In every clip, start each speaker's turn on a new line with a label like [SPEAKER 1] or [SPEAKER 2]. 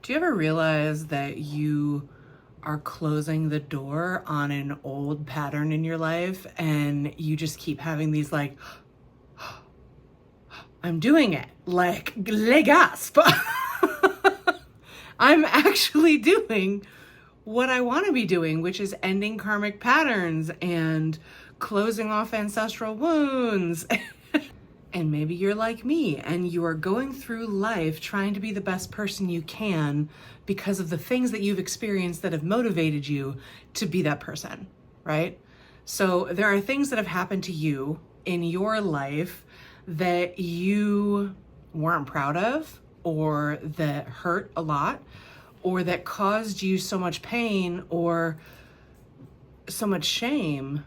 [SPEAKER 1] Do you ever realize that you are closing the door on an old pattern in your life and you just keep having these like, I'm doing it, like, le gasp. I'm actually doing what I want to be doing, which is ending karmic patterns and closing off ancestral wounds. And maybe you're like me and you are going through life trying to be the best person you can because of the things that you've experienced that have motivated you to be that person, right? So there are things that have happened to you in your life that you weren't proud of, or that hurt a lot, or that caused you so much pain or so much shame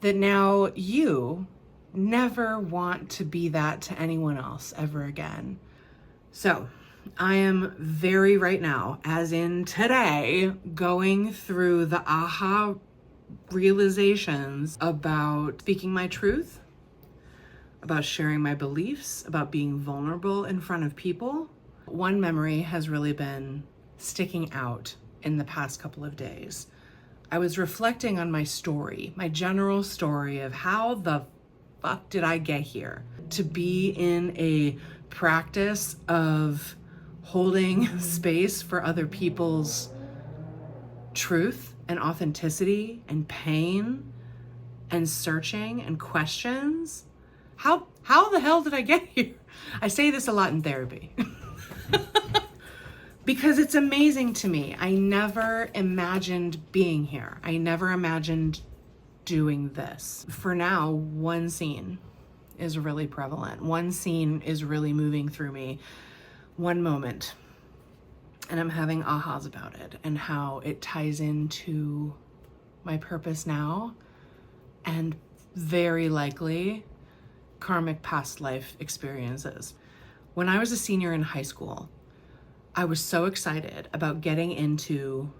[SPEAKER 1] that now you never want to be that to anyone else ever again. So I am very right now, as in today, going through the aha realizations about speaking my truth, about sharing my beliefs, about being vulnerable in front of people. One memory has really been sticking out in the past couple of days. I was reflecting on my story, my general story of how the fuck did I get here? To be in a practice of holding space for other people's truth and authenticity and pain and searching and questions. How the hell did I get here? I say this a lot in therapy. Because it's amazing to me. I never imagined being here. I never imagined doing this. For now, one scene is really prevalent. One scene is really moving through me. One moment. And I'm having ahas about it and how it ties into my purpose now and very likely karmic past life experiences. When I was a senior in high school, I was so excited about getting into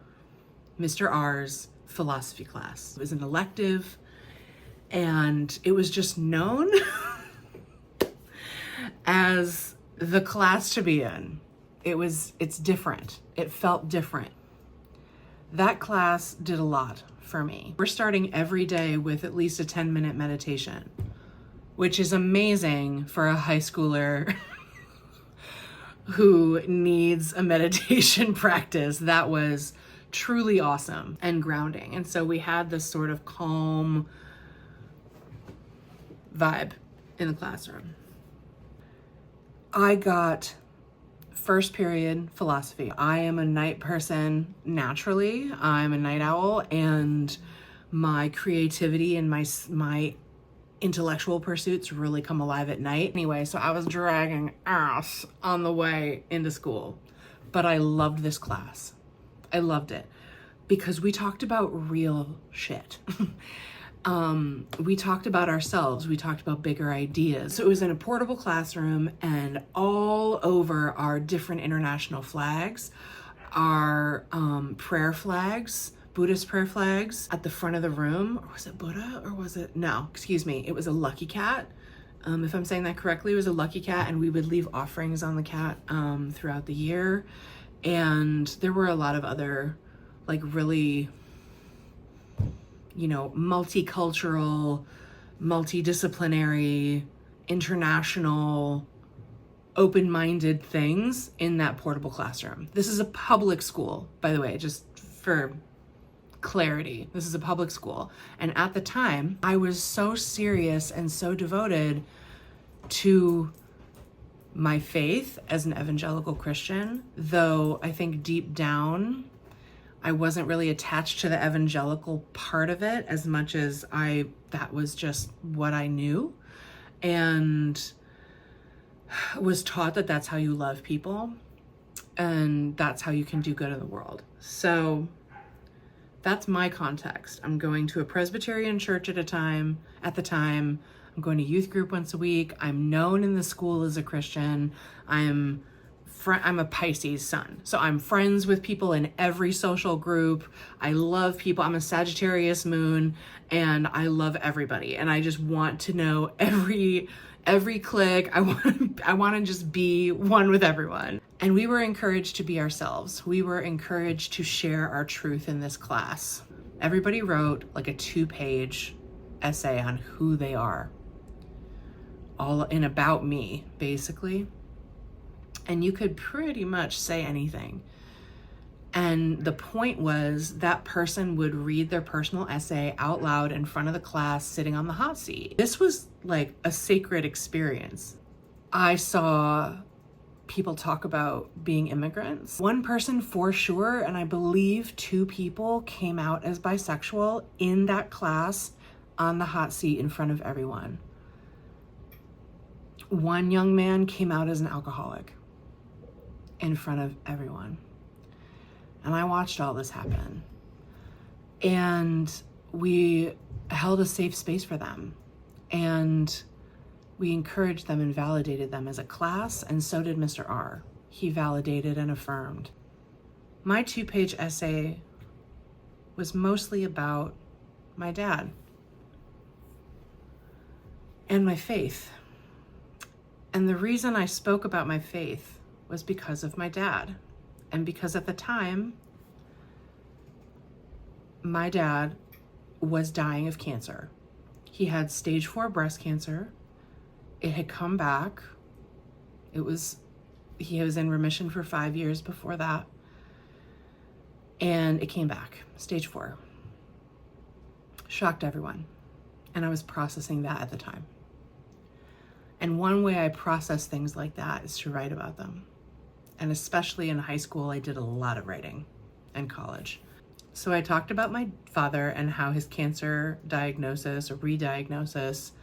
[SPEAKER 1] Mr. R's philosophy class. It was an elective and it was just known as the class to be in. It's different. It felt different. That class did a lot for me. We're starting every day with at least a 10-minute meditation, which is amazing for a high schooler who needs a meditation practice. That was truly awesome and grounding. And so we had this sort of calm vibe in the classroom. I got first period philosophy. I am a night person naturally. I'm a night owl, and my creativity and my intellectual pursuits really come alive at night. Anyway, so I was dragging ass on the way into school, but I loved this class. I loved it because we talked about real shit. We talked about ourselves. We talked about bigger ideas. So it was in a portable classroom, and all over our different international flags, our prayer flags, Buddhist prayer flags at the front of the room. Or was it Buddha or was it? No, excuse me. It was a lucky cat. If I'm saying that correctly, it was a lucky cat, and we would leave offerings on the cat throughout the year. And there were a lot of other like really, multicultural, multidisciplinary, international, open-minded things in that portable classroom. This is a public school, by the way, just for clarity. This is a public school. And at the time, I was so serious and so devoted to my faith as an evangelical Christian, though I think deep down, I wasn't really attached to the evangelical part of it as much as that was just what I knew, and was taught that that's how you love people and that's how you can do good in the world. So that's my context. I'm going to a Presbyterian church at the time. I'm going to youth group once a week. I'm known in the school as a Christian. I'm a Pisces sun. So I'm friends with people in every social group. I love people. I'm a Sagittarius moon, and I love everybody. And I just want to know every clique. I want to just be one with everyone. And we were encouraged to be ourselves. We were encouraged to share our truth in this class. Everybody wrote like a 2-page essay on who they are, all in about me, basically. And you could pretty much say anything. And the point was that person would read their personal essay out loud in front of the class, sitting on the hot seat. This was like a sacred experience. I saw people talk about being immigrants. One person for sure, and I believe 2 people, came out as bisexual in that class on the hot seat in front of everyone. One young man came out as an alcoholic in front of everyone. And I watched all this happen. And we held a safe space for them. And we encouraged them and validated them as a class, and so did Mr. R. He validated and affirmed. My 2-page essay was mostly about my dad and my faith. And the reason I spoke about my faith was because of my dad. And because at the time, my dad was dying of cancer. He had stage 4 breast cancer. It had come back. He was in remission for 5 years before that. And it came back, stage 4. Shocked everyone. And I was processing that at the time. And one way I process things like that is to write about them. And especially in high school, I did a lot of writing, and college. So I talked about my father and how his cancer diagnosis or re-diagnosis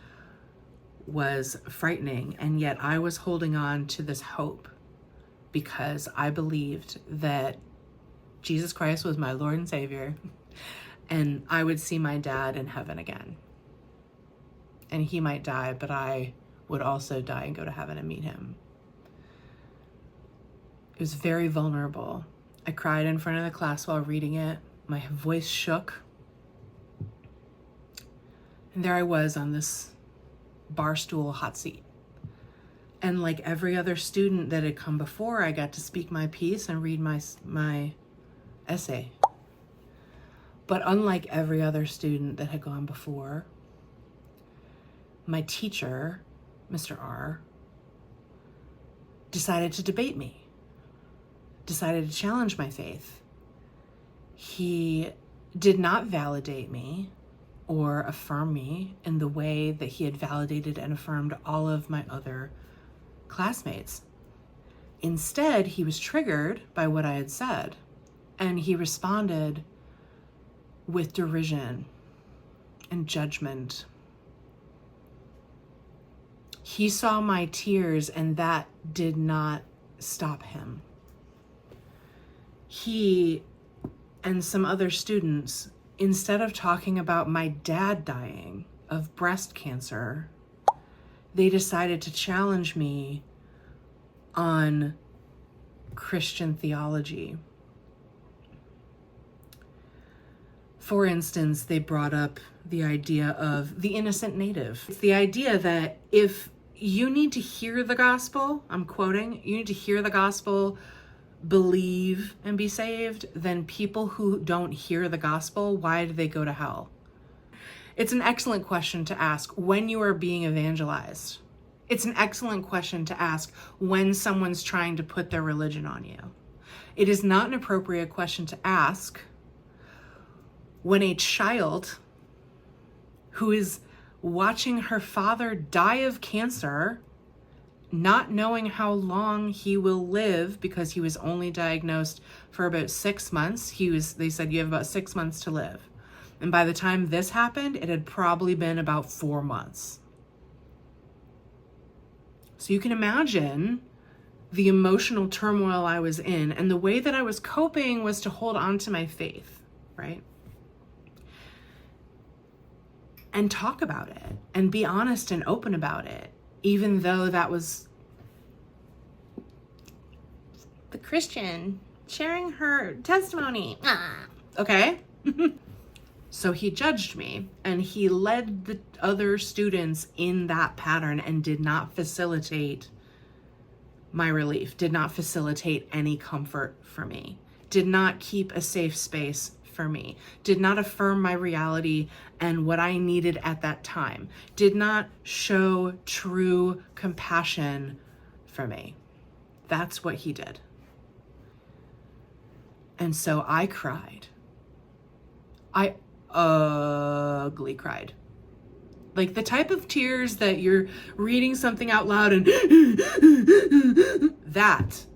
[SPEAKER 1] was frightening. And yet I was holding on to this hope because I believed that Jesus Christ was my Lord and Savior, and I would see my dad in heaven again. And he might die, but I would also die and go to heaven and meet him. It was very vulnerable. I cried in front of the class while reading it. My voice shook. And there I was on this bar stool hot seat. And like every other student that had come before, I got to speak my piece and read my essay. But unlike every other student that had gone before, my teacher, Mr. R, decided to debate me. Decided to challenge my faith. He did not validate me or affirm me in the way that he had validated and affirmed all of my other classmates. Instead, he was triggered by what I had said, and he responded with derision and judgment. He saw my tears, and that did not stop him. He and some other students, instead of talking about my dad dying of breast cancer, they decided to challenge me on Christian theology. For instance, they brought up the idea of the innocent native. It's the idea that if you need to hear the gospel, I'm quoting, you need to hear the gospel, believe, and be saved, then people who don't hear the gospel, why do they go to hell? It's an excellent question to ask when you are being evangelized. It's an excellent question to ask when someone's trying to put their religion on you. It is not an appropriate question to ask when a child who is watching her father die of cancer, not knowing how long he will live because he was only diagnosed for about 6 months. They said you have about 6 months to live. And by the time this happened, it had probably been about 4 months. So you can imagine the emotional turmoil I was in, and the way that I was coping was to hold on to my faith, right? And talk about it and be honest and open about it, even though that was the Christian sharing her testimony. Okay? So he judged me, and he led the other students in that pattern and did not facilitate my relief, did not facilitate any comfort for me, did not keep a safe space for me, did not affirm my reality and what I needed at that time, did not show true compassion for me. That's what he did. And so I cried. I ugly cried. Like the type of tears that you're reading something out loud and that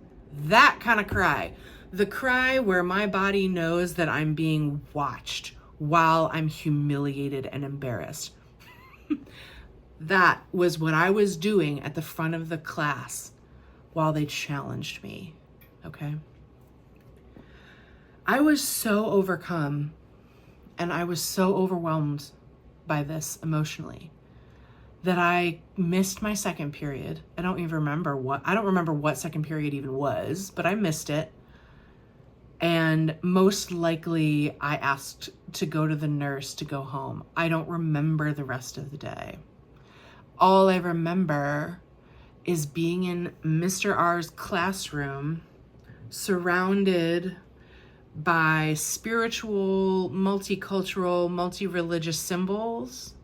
[SPEAKER 1] kind of cry. The cry where my body knows that I'm being watched while I'm humiliated and embarrassed. That was what I was doing at the front of the class while they challenged me, okay? I was so overcome and I was so overwhelmed by this emotionally that I missed my second period. I don't remember what second period even was, but I missed it. And most likely I asked to go to the nurse to go home. I don't remember the rest of the day. All I remember is being in Mr. R's classroom, surrounded by spiritual, multicultural, multi-religious symbols,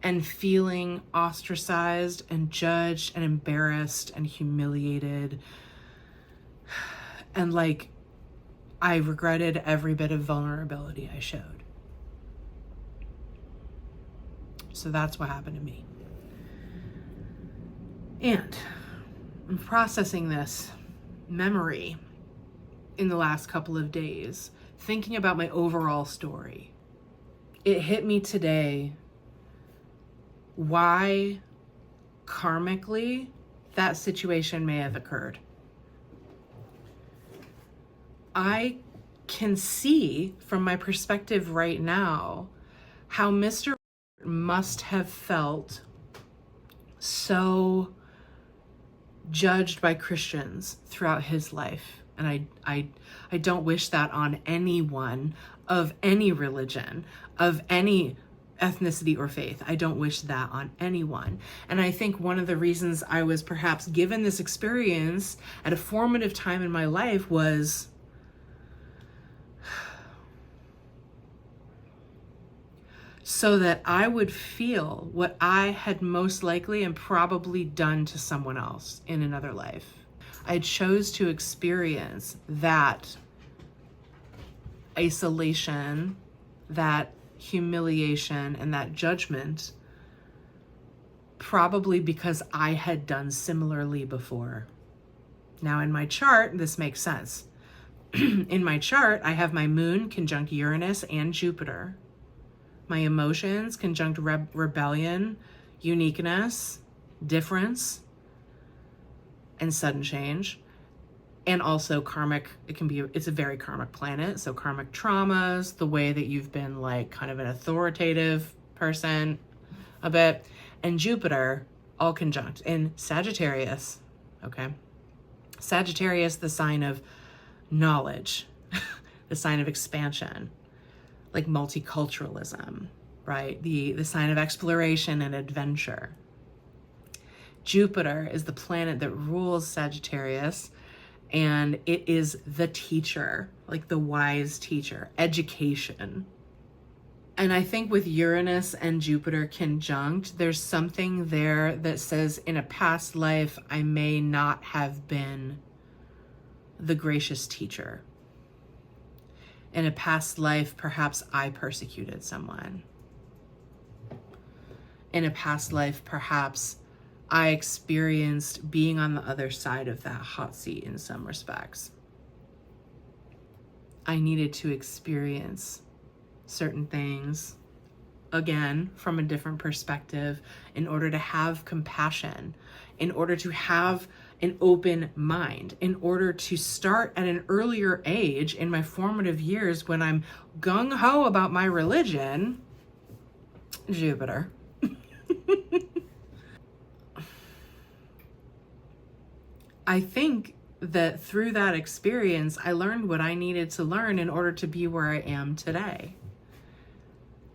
[SPEAKER 1] and feeling ostracized and judged and embarrassed and humiliated. And like, I regretted every bit of vulnerability I showed. So that's what happened to me. And I'm processing this memory in the last couple of days, thinking about my overall story. It hit me today why karmically that situation may have occurred. I can see from my perspective right now how Mr. must have felt so judged by Christians throughout his life. And I don't wish that on anyone of any religion, of any ethnicity or faith. I don't wish that on anyone. And I think one of the reasons I was perhaps given this experience at a formative time in my life was so that I would feel what I had most likely and probably done to someone else in another life. I chose to experience that isolation, that humiliation, and that judgment, probably because I had done similarly before. Now in my chart, this makes sense. In my chart, I have my moon conjunct Uranus and Jupiter. My emotions conjunct rebellion, uniqueness, difference, and sudden change. And also karmic, it's a very karmic planet. So karmic traumas, the way that you've been like kind of an authoritative person a bit, and Jupiter all conjunct in Sagittarius, okay? Sagittarius, the sign of knowledge, the sign of expansion, like multiculturalism, right? The sign of exploration and adventure. Jupiter is the planet that rules Sagittarius, and it is the teacher, like the wise teacher, education. And I think with Uranus and Jupiter conjunct, there's something there that says in a past life, I may not have been the gracious teacher. In a past life, perhaps I persecuted someone. In a past life, perhaps I experienced being on the other side of that hot seat in some respects. I needed to experience certain things, again, from a different perspective, in order to have compassion, in order to have an open mind, in order to start at an earlier age in my formative years when I'm gung-ho about my religion, Jupiter. I think that through that experience, I learned what I needed to learn in order to be where I am today.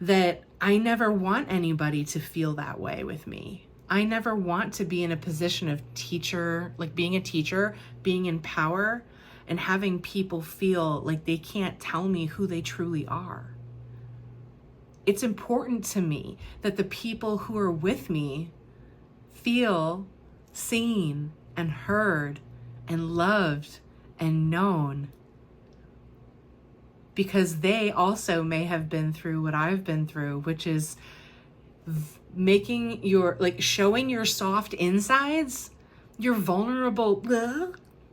[SPEAKER 1] That I never want anybody to feel that way with me. I never want to be in a position of teacher, like being a teacher, being in power, and having people feel like they can't tell me who they truly are. It's important to me that the people who are with me feel seen and heard and loved and known, because they also may have been through what I've been through, which is making your, like, showing your soft insides, your vulnerable,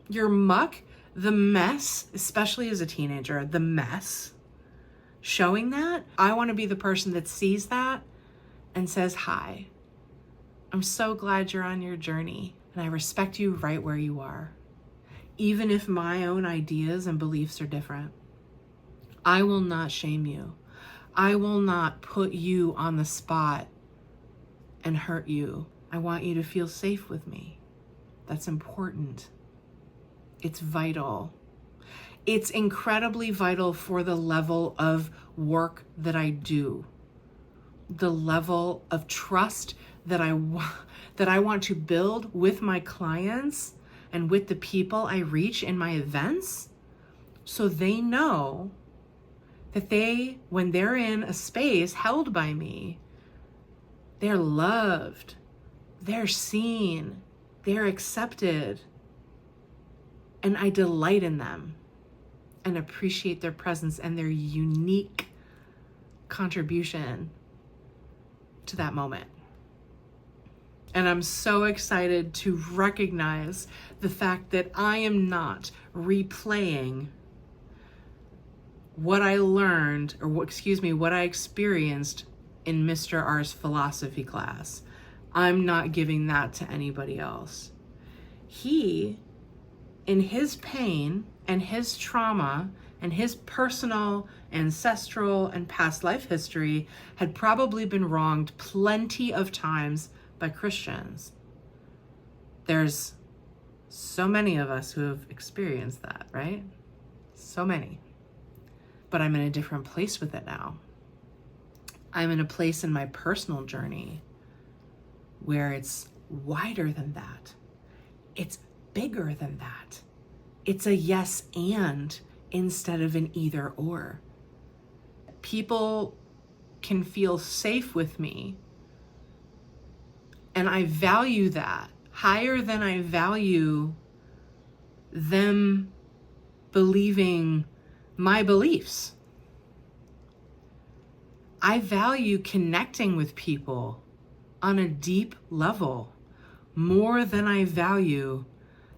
[SPEAKER 1] your muck, the mess, especially as a teenager, the mess, showing that. I want to be the person that sees that and says, hi, I'm so glad you're on your journey, and I respect you right where you are. Even if my own ideas and beliefs are different, I will not shame you. I will not put you on the spot and hurt you. I want you to feel safe with me. That's important. It's vital. It's incredibly vital for the level of work that I do, the level of trust that I want to build with my clients and with the people I reach in my events, so they know that when they're in a space held by me, they're loved, they're seen, they're accepted, and I delight in them and appreciate their presence and their unique contribution to that moment. And I'm so excited to recognize the fact that I am not replaying what I learned, or what I experienced in Mr. R's philosophy class. I'm not giving that to anybody else. He, in his pain and his trauma and his personal, ancestral, and past life history, had probably been wronged plenty of times by Christians. There's so many of us who have experienced that, right? So many. But I'm in a different place with it now. I'm in a place in my personal journey where it's wider than that. It's bigger than that. It's a yes and instead of an either or. People can feel safe with me, and I value that higher than I value them believing my beliefs. I value connecting with people on a deep level more than I value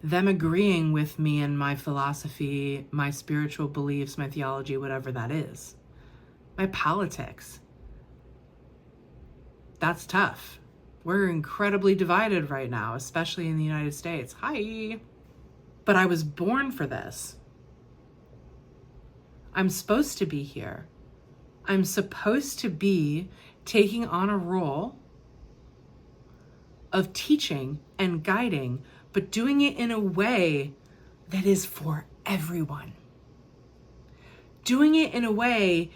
[SPEAKER 1] them agreeing with me and my philosophy, my spiritual beliefs, my theology, whatever that is. My politics. That's tough. We're incredibly divided right now, especially in the United States. Hi. But I was born for this. I'm supposed to be here. I'm supposed to be taking on a role of teaching and guiding, but doing it in a way that is for everyone. Doing it in a way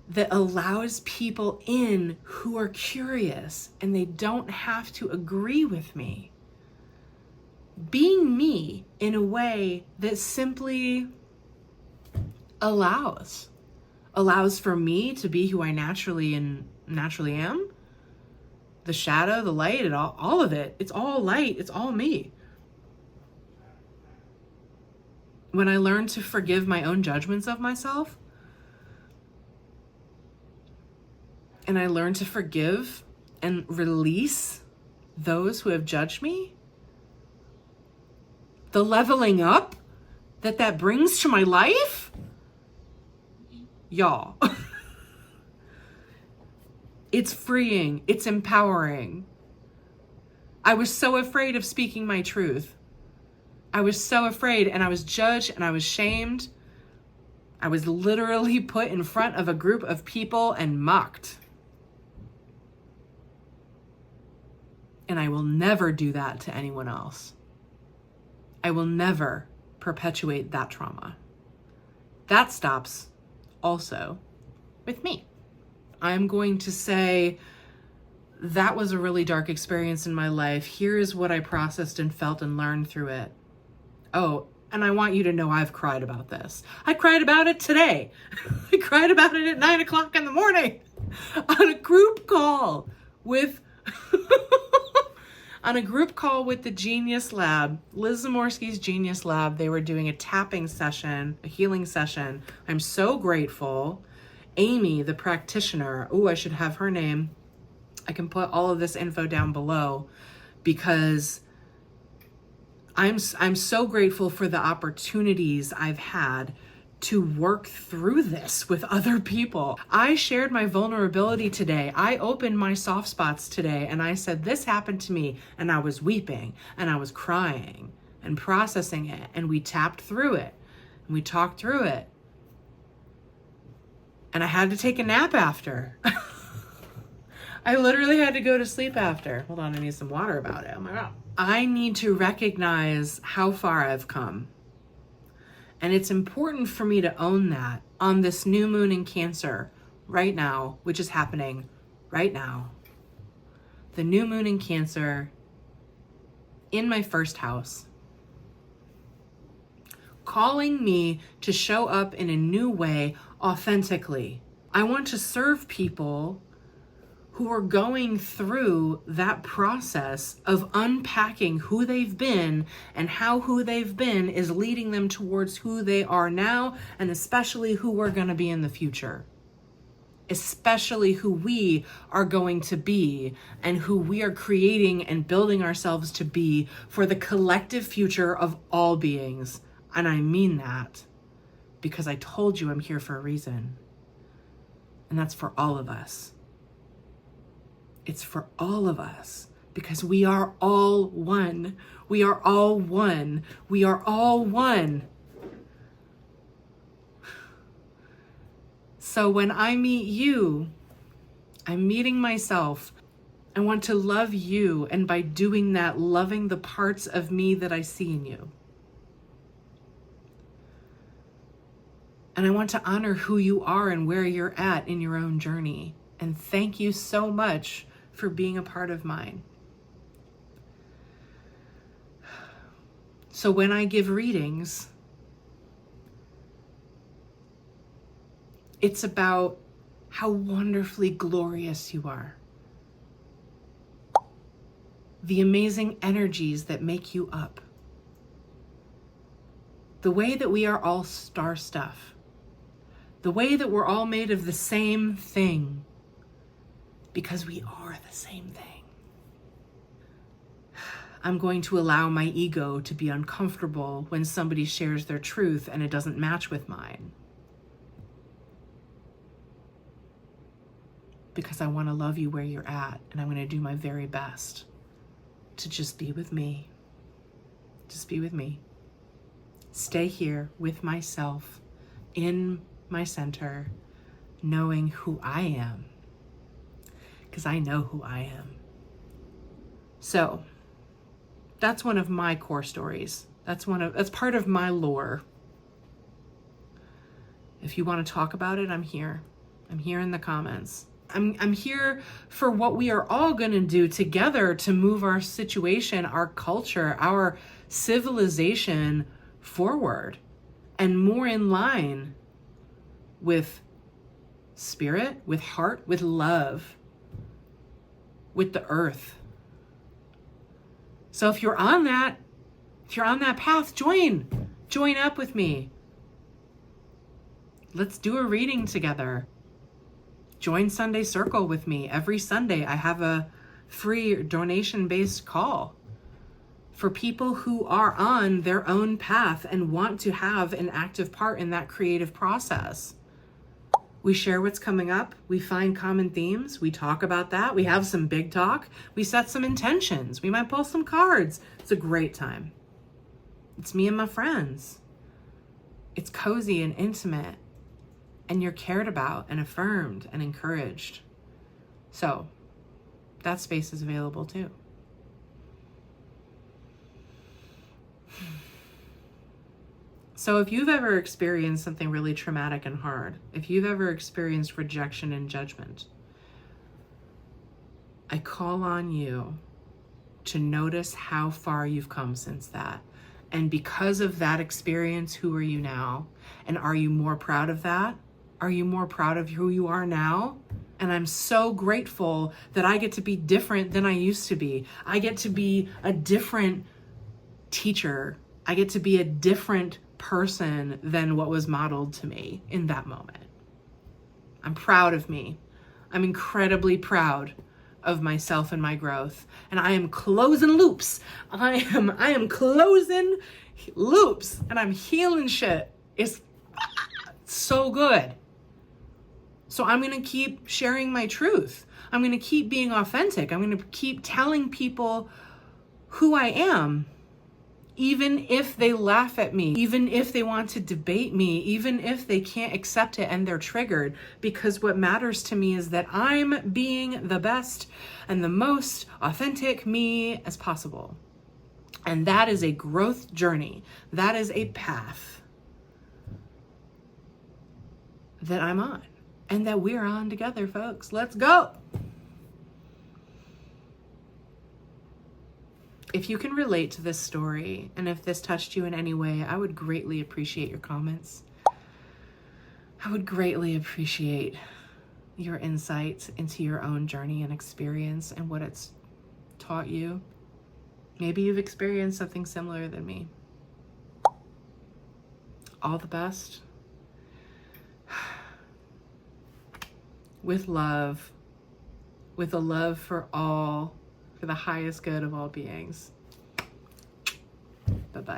[SPEAKER 1] that allows people in who are curious and they don't have to agree with me. Being me in a way that simply allows for me to be who I naturally am. The shadow, the light, all of it. It's all light. It's all me. When I learn to forgive my own judgments of myself, and I learn to forgive and release those who have judged me, the leveling up that brings to my life, y'all. It's freeing. It's empowering. I was so afraid of speaking my truth. I was so afraid, and I was judged and I was shamed. I was literally put in front of a group of people and mocked. And I will never do that to anyone else. I will never perpetuate that trauma. That stops also with me. I'm going to say that was a really dark experience in my life. Here is what I processed and felt and learned through it. Oh, and I want you to know I've cried about this. I cried about it today. I cried about it at 9 o'clock in the morning on a group call with on a group call with the Genius Lab, Liz Zamorsky's Genius Lab. They were doing a tapping session, a healing session. I'm so grateful. Amy, the practitioner, I should have her name. I can put all of this info down below because I'm so grateful for the opportunities I've had to work through this with other people. I shared my vulnerability today. I opened my soft spots today and I said, this happened to me, and I was weeping and I was crying and processing it, and we tapped through it and we talked through it. And I had to take a nap after. I literally had to go to sleep after. Hold on, I need some water about it. Oh my God. I need to recognize how far I've come. And it's important for me to own that on this new moon in Cancer right now, which is happening right now. The new moon in Cancer in my first house, calling me to show up in a new way authentically. I want to serve people who are going through that process of unpacking who they've been and how who they've been is leading them towards who they are now, and especially who we're going to be in the future. Especially who we are going to be and who we are creating and building ourselves to be for the collective future of all beings. And I mean that because I told you I'm here for a reason. And that's for all of us. It's for all of us because we are all one. We are all one. We are all one. So when I meet you, I'm meeting myself. I want to love you, and by doing that, loving the parts of me that I see in you. And I want to honor who you are and where you're at in your own journey. And thank you so much for being a part of mine. So when I give readings, it's about how wonderfully glorious you are. The amazing energies that make you up. The way that we are all star stuff. The way that we're all made of the same thing. Because we are the same thing. I'm going to allow my ego to be uncomfortable when somebody shares their truth and it doesn't match with mine. Because I want to love you where you're at, and I'm going to do my very best to just be with me. Just be with me. Stay here with myself in my center, knowing who I am. Because I know who I am. So that's one of my core stories. That's part of my lore. If you want to talk about it, I'm here. I'm here in the comments. I'm here for what we are all going to do together to move our situation, our culture, our civilization forward and more in line with spirit, with heart, with love, with the earth. So if you're on that path, join up with me. Let's do a reading together. Join Sunday Circle with me. Every Sunday I have a free donation-based call for people who are on their own path and want to have an active part in that creative process. We share what's coming up. We find common themes. We talk about that. We have some big talk. We set some intentions. We might pull some cards. It's a great time. It's me and my friends. It's cozy and intimate. And you're cared about and affirmed and encouraged. So that space is available too. So if you've ever experienced something really traumatic and hard, if you've ever experienced rejection and judgment, I call on you to notice how far you've come since that. And because of that experience, who are you now? And are you more proud of that? Are you more proud of who you are now? And I'm so grateful that I get to be different than I used to be. I get to be a different teacher. I get to be a different person than what was modeled to me in that moment. I'm proud of me. I'm incredibly proud of myself and my growth. And I am closing loops. I am closing loops and I'm healing shit. It's so good. So I'm going to keep sharing my truth. I'm going to keep being authentic. I'm going to keep telling people who I am, even if they laugh at me, even if they want to debate me, even if they can't accept it and they're triggered, because what matters to me is that I'm being the best and the most authentic me as possible. And that is a growth journey. That is a path that I'm on and that we're on together, folks. Let's go. If you can relate to this story and if this touched you in any way, I would greatly appreciate your comments. I would greatly appreciate your insights into your own journey and experience and what it's taught you. Maybe you've experienced something similar than me. All the best. With love, with a love for all, for the highest good of all beings. Bye-bye.